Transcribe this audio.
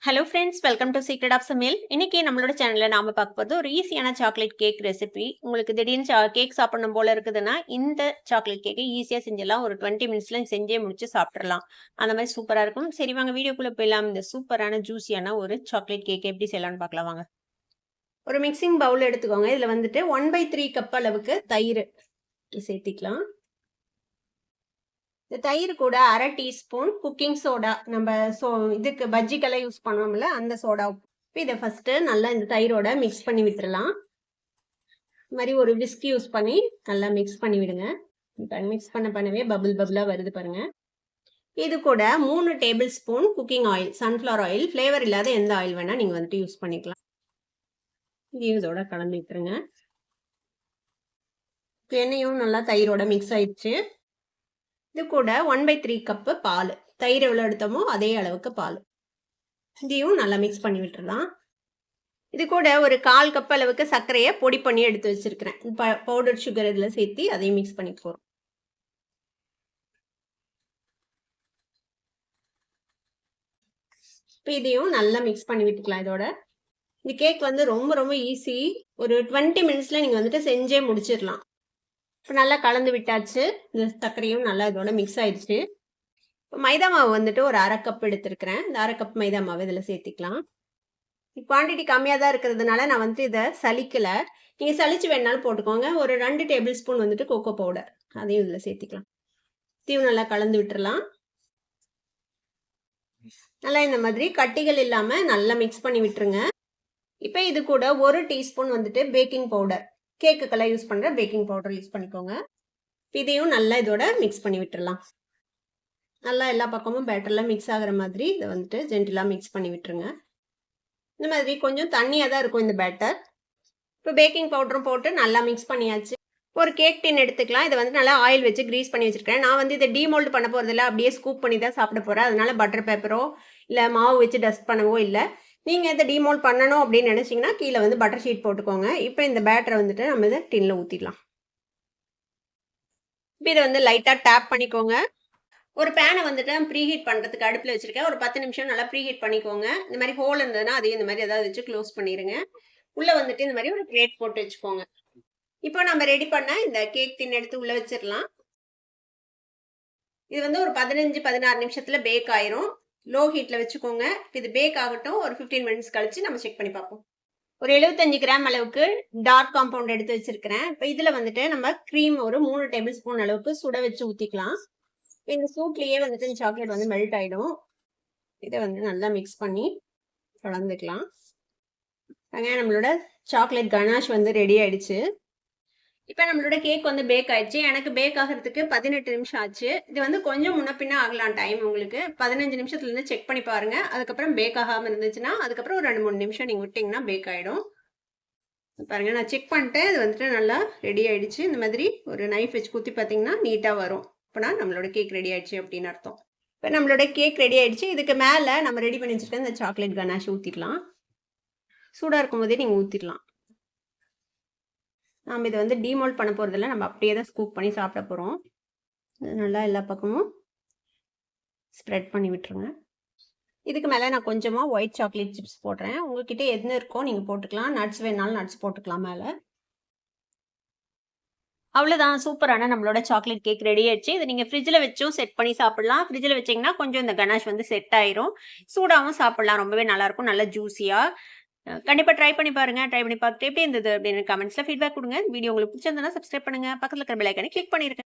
Hello friends, welcome to secret of சமையல். இன்னைக்கு நம்மளோட சேனல்ல நாம பார்க்க போறது ஒரு ஈஸியான சாக்லேட் கேக் ரெசிபி. உங்களுக்கு திடீர்னு கேக் சாப்பிடணும் போல இருக்குதுன்னா, இந்த சாக்லேட் கேக்கை ஈஸியா செஞ்சிடலாம். ஒரு 20 மினிட்ஸ்ல செஞ்சே முடிச்சு சாப்பிட்றலாம். அந்த மாதிரி சூப்பரா இருக்கும். சரி வாங்க வீடியோக்குள்ள போயிடலாம். இந்த சூப்பரான ஜூஸியான ஒரு சாக்லேட் கேக் எப்படி செய்யலாம்னு பார்க்கலாம் வாங்க. ஒரு மிக்சிங் பவுல் எடுத்துக்கோங்க. இதுல வந்துட்டு 1/3 கப் அளவுக்கு தயிர் சேர்த்திக்கலாம். இந்த தயிர் கூட 1/2 டீஸ்பூன் குக்கிங் சோடா, நம்ம இதுக்கு பஜ்ஜிக்கெல்லாம் யூஸ் பண்ணுவோம்ல அந்த சோடா. இதை ஃபர்ஸ்ட் நல்லா இந்த தயிரோட மிக்ஸ் பண்ணி விட்டுறலாம். இந்த மாதிரி ஒரு விஸ்க் யூஸ் பண்ணி நல்லா மிக்ஸ் பண்ணி விடுங்க. மிக்ஸ் பண்ணவே பபிளா வருது பாருங்க. இது கூட 3 table spoon cooking oil, sunflower oil, flavour இல்லாத எந்த ஆயில் வேணா நீங்க வந்துட்டு யூஸ் பண்ணிக்கலாம். இதோட கலந்து விட்டுருங்க. எண்ணெயும் நல்லா தயிரோட மிக்ஸ் ஆயிடுச்சு. இது கூட 1/3 கப்பு பால், தயிர் எவ்வளோ எடுத்தோமோ அதே அளவுக்கு பால், இதையும் நல்லா மிக்ஸ் பண்ணி விட்டுறலாம். இது கூட ஒரு 1/4 கப் அளவுக்கு சர்க்கரையை பொடி பண்ணி எடுத்து வச்சிருக்கிறேன். பவுடர் சுகர் இதில் சேர்த்து அதையும் மிக்ஸ் பண்ணி போகிறோம். இப்போ இதையும் நல்லா மிக்ஸ் பண்ணி விட்டுக்கலாம். இதோட இந்த கேக் வந்து ரொம்ப ரொம்ப ஈஸி. ஒரு 20 மினிட்ஸ்ல நீங்கள் வந்துட்டு செஞ்சே முடிச்சிடலாம். இப்போ நல்லா கலந்து விட்டாச்சு. இந்த சர்க்கரையும் நல்லா இதோட மிக்ஸ் ஆயிடுச்சு. இப்போ மைதா மாவு வந்துட்டு ஒரு 1/2 கப் எடுத்துருக்கிறேன். இந்த 1/2 கப் மைதா மாவு இதில் சேர்த்திக்கலாம். குவான்டிட்டி கம்மியாக தான் இருக்கிறதுனால நான் வந்துட்டு இதை சலிக்கலை. நீங்கள் சலிச்சு வேணாலும் போட்டுக்கோங்க. ஒரு 2 டேபிள் ஸ்பூன் வந்துட்டு கோகோ பவுடர், அதையும் இதில் சேர்த்திக்கலாம். இதையும் நல்லா கலந்து விட்டுறலாம். நல்லா இந்த மாதிரி கட்டிகள் இல்லாமல் நல்லா மிக்ஸ் பண்ணி விட்டுருங்க. இப்போ இது கூட 1 டீஸ்பூன் வந்துட்டு பேக்கிங் பவுடர், கேக்குக்கெல்லாம் யூஸ் பண்ணுற பேக்கிங் பவுடர் யூஸ் பண்ணிக்கோங்க. இதையும் நல்லா இதோட மிக்ஸ் பண்ணி விட்டுறலாம். நல்லா எல்லா பக்கமும் பேட்டர்லாம் மிக்ஸ் ஆகிற மாதிரி இதை வந்துட்டு ஜென்டிலாக மிக்ஸ் பண்ணி விட்டுருங்க. இந்த மாதிரி கொஞ்சம் தண்ணியாக தான் இருக்கும் இந்த பேட்டர். இப்போ பேக்கிங் பவுடரும் போட்டு நல்லா மிக்ஸ் பண்ணியாச்சு. ஒரு கேக் டின் எடுத்துக்கலாம். இதை வந்து நல்லா ஆயில் வச்சு கிரீஸ் பண்ணி வச்சுருக்கேன். நான் வந்து இதை டீமோல்டு பண்ண போகிறதில்ல, அப்படியே ஸ்கூப் பண்ணி தான் சாப்பிட போகிறேன். அதனால பட்டர் பேப்பரோ இல்லை மாவு வச்சு டஸ்ட் பண்ணவோ இல்லை. நீங்கள் இதை டீமோல்ட் பண்ணணும் அப்படின்னு நினச்சிங்கன்னா கீழே வந்து பட்டர் ஷீட் போட்டுக்கோங்க. இப்போ இந்த பேட்டரை வந்துட்டு நம்ம இதை டின்னில் ஊற்றிடலாம். இப்போ இதை வந்து லைட்டாக டேப் பண்ணிக்கோங்க. ஒரு பேனை வந்துட்டு ப்ரீ ஹீட் பண்ணுறதுக்கு அடுப்பில் வச்சுருக்கேன். ஒரு 10 நிமிஷம் நல்லா ப்ரீ ஹீட் பண்ணிக்கோங்க. இந்த மாதிரி ஹோல் இருந்ததுன்னா அதையும் இந்த மாதிரி ஏதாவது வச்சு க்ளோஸ் பண்ணிடுங்க. உள்ளே வந்துட்டு இந்த மாதிரி ஒரு கிரேட் போட்டு வச்சுக்கோங்க. இப்போ நம்ம ரெடி பண்ண இந்த கேக் டின் எடுத்து உள்ளே வச்சிடலாம். இது வந்து ஒரு 15-16 நிமிஷத்தில் பேக் ஆயிரும். லோ ஹீட்டில் வச்சுக்கோங்க. இது பேக் ஆகட்டும். ஒரு 15 மினிட்ஸ் கழிச்சு நம்ம செக் பண்ணி பார்ப்போம். ஒரு 75 கிராம் அளவுக்கு டார்க் காம்பவுண்ட் எடுத்து வச்சிருக்கிறேன். இப்போ இதில் வந்துட்டு நம்ம க்ரீம் ஒரு 3 டேபிள் ஸ்பூன் அளவுக்கு சுட வச்சு ஊற்றிக்கலாம். இந்த சூட்லேயே வந்துட்டு இந்த சாக்லேட் வந்து மெல்ட் ஆகிடும். இதை வந்து நல்லா மிக்ஸ் பண்ணி கலந்துக்கலாம். நம்மளோட சாக்லேட் கனாஷ் வந்து ரெடி ஆயிடுச்சு. இப்போ நம்மளோட கேக் வந்து பேக் ஆயிடுச்சு. எனக்கு பேக் ஆகிறதுக்கு 18 நிமிஷம் ஆச்சு. இது வந்து கொஞ்சம் முன்ன பின்ன ஆகலாம் டைம் உங்களுக்கு. 15 நிமிஷத்துலேருந்து செக் பண்ணி பாருங்க. அதுக்கப்புறம் பேக் ஆகாமல் இருந்துச்சுன்னா அதுக்கப்புறம் ஒரு 2-3 நிமிஷம் நீங்கள் விட்டிங்கன்னா பேக் ஆகிடும். பாருங்க, நான் செக் பண்ணிட்டேன். இது வந்துட்டு நல்லா ரெடி ஆயிடுச்சு. இந்த மாதிரி ஒரு நைஃப் வச்சு குத்தி பார்த்தீங்கன்னா நீட்டாக வரும். இப்போனா நம்மளோட கேக் ரெடி ஆயிடுச்சு அப்படின்னு அர்த்தம். இப்போ நம்மளோட கேக் ரெடி ஆயிடுச்சு. இதுக்கு மேலே நம்ம ரெடி பண்ணி வச்சுருக்க இந்த சாக்லேட் கனாஷ் ஊற்றிடலாம். சூடாக இருக்கும் போதே நீங்கள் ஊற்றிடலாம். நாம் இதை வந்து டீமோல்ட் பண்ண போகிறதில்ல, நம்ம அப்படியே தான் ஸ்கூப் பண்ணி சாப்பிட போகிறோம். நல்லா எல்லா பக்கமும் ஸ்ப்ரெட் பண்ணி விட்டுருங்க. இதுக்கு மேலே நான் கொஞ்சமாக ஒயிட் சாக்லேட் சிப்ஸ் போடுறேன். உங்ககிட்ட எது இருக்கோ நீங்கள் போட்டுக்கலாம். நட்ஸ் வேணாலும் நட்ஸ் போட்டுக்கலாம் மேலே. அவ்வளோதான், சூப்பரான நம்மளோட சாக்லேட் கேக் ரெடி ஆயிடுச்சு. இதை நீங்கள் ஃப்ரிட்ஜில் வச்சும் செட் பண்ணி சாப்பிடலாம். ஃப்ரிட்ஜில் வச்சிங்கன்னா கொஞ்சம் இந்த கனாஷ் வந்து செட் ஆயிரும். சூடாகவும் சாப்பிடலாம். ரொம்பவே நல்லாயிருக்கும், நல்லா ஜூஸியாக. கண்டிப்பாக ட்ரை பண்ணி பாருங்கள். ட்ரை பண்ணி பார்த்துட்டு எப்படி இருந்தது அப்படின்னு கமெண்ட்ஸில் ஃபீட்பேக் கொடுங்க. வீடியோ உங்களுக்கு பிடிச்சிருந்ததுன்னா சப்ஸ்கிரைப் பண்ணுங்கள். பக்கத்தில் இருக்கிற பெல் ஐக்கானை கிளிக் பண்ணிருங்க.